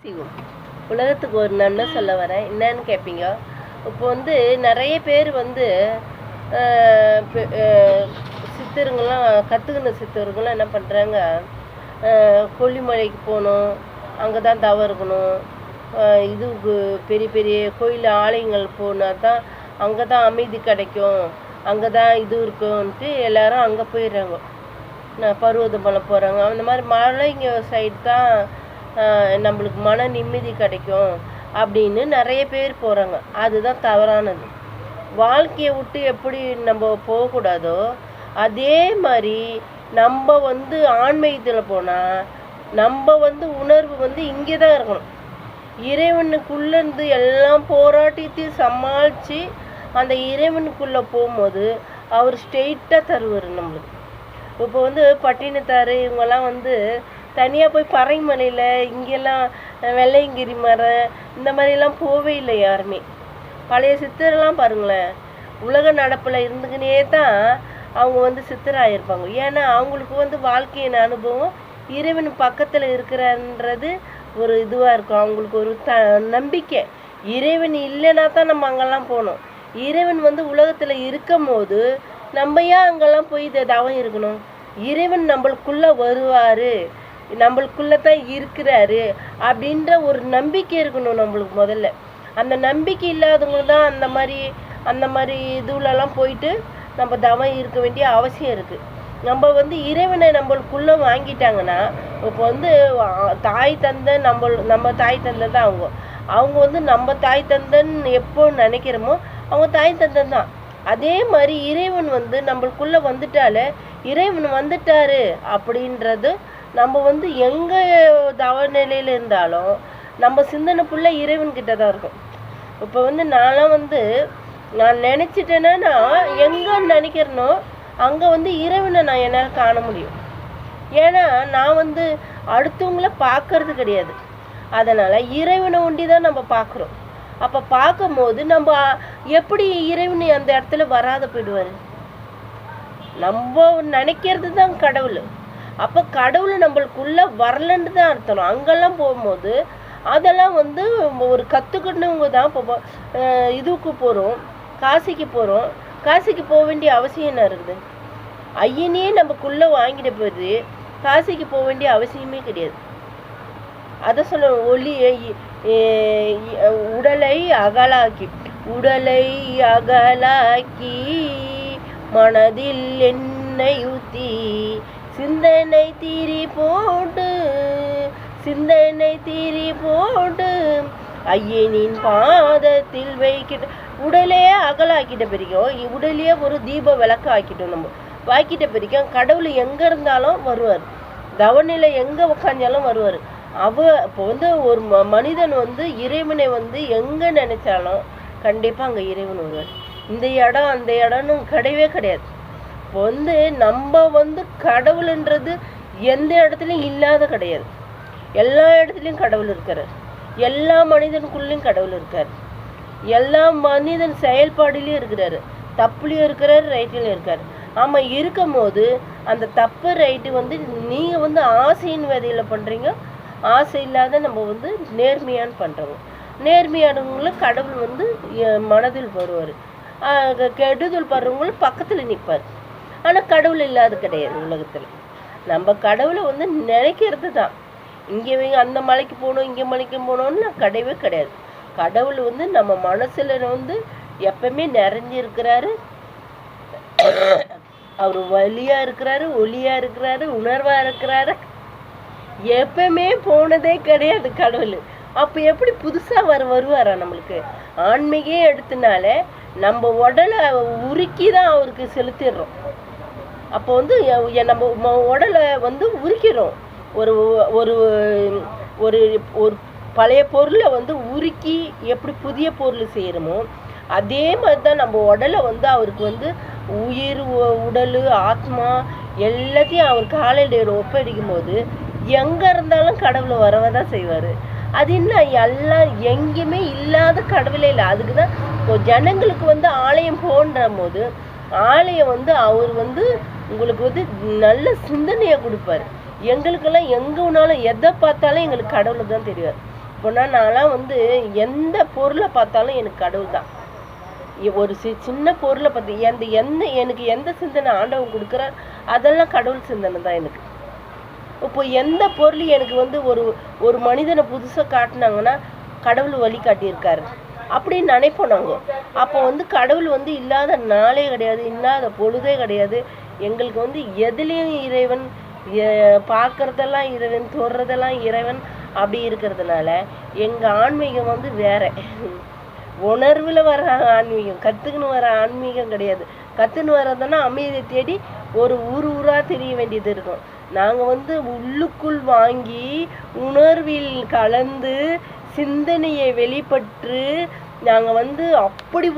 செய்வோம். உலகத்துக்கு ஒரு நன்மை சொல்ல வரேன். என்னன்னு கேட்பீங்க. இப்போ நிறைய பேர் சித்தருங்கெல்லாம் கற்றுக்கின சித்தருங்கெல்லாம் என்ன பண்ணுறாங்க, கொல்லிமலைக்கு போகணும், அங்கே தான் தவம் இருக்கணும், இதுக்கு பெரிய பெரிய கோயில் ஆலயங்கள் போனால் தான் அங்கே தான் அமைதி கிடைக்கும், அங்கே தான் இது இருக்குன்ட்டு எல்லாரும் அங்கே போயிடுறாங்க. பருவதமலை போகிறாங்க. அந்த மாதிரி மலைங்க சைடு தான் நம்மளுக்கு மன நிம்மதி கிடைக்கும் அப்படின்னு நிறைய பேர் போகிறாங்க. அதுதான் தவறானது. வாழ்க்கையை விட்டு எப்படி நம்ம போகக்கூடாதோ அதே மாதிரி நம்ம ஆன்மீகத்தில் போனால் நம்ம உணர்வு இங்கே தான் இருக்கணும். இறைவனுக்குள்ளேருந்து எல்லாம் போராட்டத்தை சமாளித்து அந்த இறைவனுக்குள்ளே போகும்போது அவர் ஸ்ட்ரெயிட்டாக தருவார் நம்மளுக்கு. இப்போ பட்டினத்தார் இவங்கெல்லாம் தனியாக போய் பறைமலையில் இங்கெல்லாம் வெள்ளையங்கிரி மரம் இந்த மாதிரிலாம் போவே இல்லை யாருமே. பழைய சித்தரெல்லாம் பாருங்களேன், உலக நடப்பில் இருந்துக்கினே தான் அவங்க சித்தராகிருப்பாங்க. ஏன்னா அவங்களுக்கு வாழ்க்கையின் அனுபவம் இறைவன் பக்கத்தில் இருக்கிறன்றது ஒரு இதுவாக இருக்கும். அவங்களுக்கு ஒரு நம்பிக்கை. இறைவன் இல்லைன்னா தான் நம்ம அங்கெல்லாம் போகணும். இறைவன் உலகத்தில் இருக்கும் போது நம்ம ஏன் அங்கெல்லாம் போய் தவம் இருக்கணும்? இறைவன் நம்மளுக்குள்ளே வருவார், நம்மளுக்குள்ளே தான் இருக்கிறாரு அப்படின்ற ஒரு நம்பிக்கை இருக்கணும் நம்மளுக்கு முதல்ல. அந்த நம்பிக்கை இல்லாதவங்க தான் அந்த மாதிரி இதுலலாம் போயிட்டு நம்ம தவம் இருக்க வேண்டிய அவசியம் இருக்குது. நம்ம இறைவனை நம்மளுக்குள்ளே வாங்கிட்டாங்கன்னா, இப்போ தாய் தந்தை நம்ம தாய் தந்தை தான் அவங்க நம்ம தாய் தந்தைன்னு எப்போ நினைக்கிறோமோ அவங்க தாய் தந்தை தான். அதே மாதிரி இறைவன் நம்மளுக்குள்ளே வந்துட்டாலே இறைவன் வந்துட்டாரு அப்படின்றது நம்ம எங்கே தவ நிலையில் இருந்தாலும் நம்ம சிந்தனை ஃபுல்லாக இறைவன்கிட்ட தான் இருக்கும். இப்போ நான் நினச்சிட்டேன்னா நான் எங்கே நினைக்கிறேனோ அங்கே இறைவனை நான் என்னால் காண முடியும். ஏன்னா நான் அடுத்தவங்கள பார்க்கறது கிடையாது. அதனால் இறைவனை ஒண்டி தான் நம்ம பார்க்குறோம். அப்போ பார்க்கும்போது நம்ம எப்படி இறைவன் அந்த இடத்துல வராத போயிடுவார்? நம்ம நினைக்கிறது தான் கடவுள். அப்போ கடவுள் நம்மளுக்குள்ள வரலன்னு தான் அர்த்தம். அங்கெல்லாம் போகும்போது அதெல்லாம் ஒரு கற்றுக்கணுங்க தான். இப்போ இதுக்கு போகிறோம், காசிக்கு போகிறோம். காசிக்கு போக வேண்டிய அவசியம் என்ன இருக்குது? ஐயனையே நமக்குள்ளே வாங்கிட்ட போது காசிக்கு போக வேண்டிய அவசியமே கிடையாது. அதை சொல்ல உடலை அகலாக்கி மனதில் எண்ணெய் ஊற்றி சிந்தனை தீரி போட்டு ஐயனின் பாதத்தில் வைக்கிட்ட உடலே அகலாக்கிட்ட பிரிக்கும். உடலையே ஒரு தீப விளக்கு ஆக்கிட்டோம். நம்ம வாக்கிட்ட பிரிக்கும். கடவுள் எங்கே இருந்தாலும் வருவார். தவநிலை எங்கே உட்காந்தாலும் வருவார். இப்போ ஒரு மனிதன் இறைவனை எங்கே நினைச்சாலும் கண்டிப்பாக அங்கே இறைவன் வருவார். இந்த இடம் அந்த இடம்னு கிடையவே கிடையாது. இப்போ நம்ம கடவுள்ன்றது எந்த இடத்துலையும் இல்லாத கிடையாது. எல்லா இடத்துலையும் கடவுள் இருக்கார். எல்லா மனிதனுக்குள்ளேயும் கடவுள் இருக்கார். எல்லா மனிதன் செயல்பாடுலேயும் இருக்கிறாரு. தப்புலையும் இருக்கிறாரு, ரைட்லையும் இருக்கார். ஆமாம், இருக்கும் போது அந்த தப்பு ரைட்டு நீங்கள் ஆசையின் விதையில் பண்ணுறீங்க. ஆசை இல்லாத நம்ம நேர்மையான்னு பண்ணுறோங்க. நேர்மையானவங்களும் கடவுள் மனதில் வருவார். கெடுதல் படுறவங்களும் பக்கத்தில் நிற்பார். ஆனால் கடவுள் இல்லாத கிடையாது உலகத்தில். நம்ம கடவுளை நினைக்கிறது தான். இங்கே அந்த மலைக்கு போகணும், இங்கே மலைக்கு போகணுன்னு கிடையவே கிடையாது. கடவுள் நம்ம மனசில் எப்பவுமே நிறைஞ்சிருக்கிறாரு. அவர் வலியாக இருக்கிறாரு, ஒளியாக இருக்கிறாரு, உணர்வாக இருக்கிறாரு. எப்பவுமே போனதே கிடையாது கடவுள். அப்போ எப்படி புதுசாக வருவாரா நம்மளுக்கு? ஆன்மீகே எடுத்தனால நம்ம உடலை உருக்கி தான் அவருக்கு செலுத்திடுறோம். அப்போ நம்ம உடலை உரிக்கிறோம். ஒரு ஒரு ஒரு ஒரு பழைய பொருளை உருக்கி எப்படி புதிய பொருள் செய்கிறோமோ அதே மாதிரி தான் நம்ம உடலை அவருக்கு உயிர், உடல், ஆத்மா எல்லாத்தையும் அவர் காலையில் ஒப்படைக்கும் போது எங்கே இருந்தாலும் கடவுளை வரதான் செய்வார். அது என்ன எல்லாம் எங்கேயுமே இல்லாத கடவுளே இல்லை. அதுக்கு தான் இப்போ ஜனங்களுக்கு ஆலயம் போன்ற போது ஆலயம் அவர் உங்களுக்கு நல்ல சிந்தனையை கொடுப்பார். எங்களுக்கெல்லாம் எங்கே வேணாலும் எதை பார்த்தாலும் எங்களுக்கு கடவுளை தான் தெரியாது. எப்போனா நான்லாம் வந்து எந்த பொருளை பார்த்தாலும் எனக்கு கடவுள் தான். ஒரு சின்ன பொருளை பார்த்து எனக்கு எந்த சிந்தனை ஆண்டவன் கொடுக்குறார் அதெல்லாம் கடவுள் சிந்தனை தான் எனக்கு. இப்போ எந்த பொருள் எனக்கு வந்து ஒரு மனிதனை புதுசாக காட்டினாங்கன்னா கடவுள் வழி காட்டியிருக்காரு அப்படின்னு நினைப்போம் நாங்கள். அப்போ வந்து கடவுள் வந்து இல்லாத நாளே கிடையாது, இல்லாத பொழுதே கிடையாது. எங்களுக்கு வந்து எதுலேயும் இறைவன், பார்க்குறதெல்லாம் இறைவன், தொடுறதெல்லாம் இறைவன் அப்படி இருக்கிறதுனால எங்கள் ஆன்மீகம் வந்து வேற. உணர்வில் வர ஆன்மீகம், கற்றுக்குன்னு வர ஆன்மீகம் கிடையாது. கற்றுன்னு வர்றதுன்னா அமைதியை தேடி ஊராக தெரிய வேண்டியது இருக்கும். நாங்கள் வந்து உள்ளுக்குள் வாங்கி உணர்வில் கலந்து சிந்தனையை வெளிப்பட்டு நாங்கள் வந்து அப்படி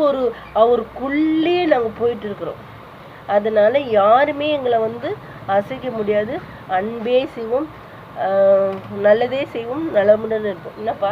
அவருக்குள்ளே நாங்கள் போயிட்டு இருக்கிறோம். அதனால யாருமே எங்களை வந்து அசைக்க முடியாது. அன்பே செய்வோம், நல்லதே செய்வோம், நலமுடன் இருப்போம். என்னப்பா?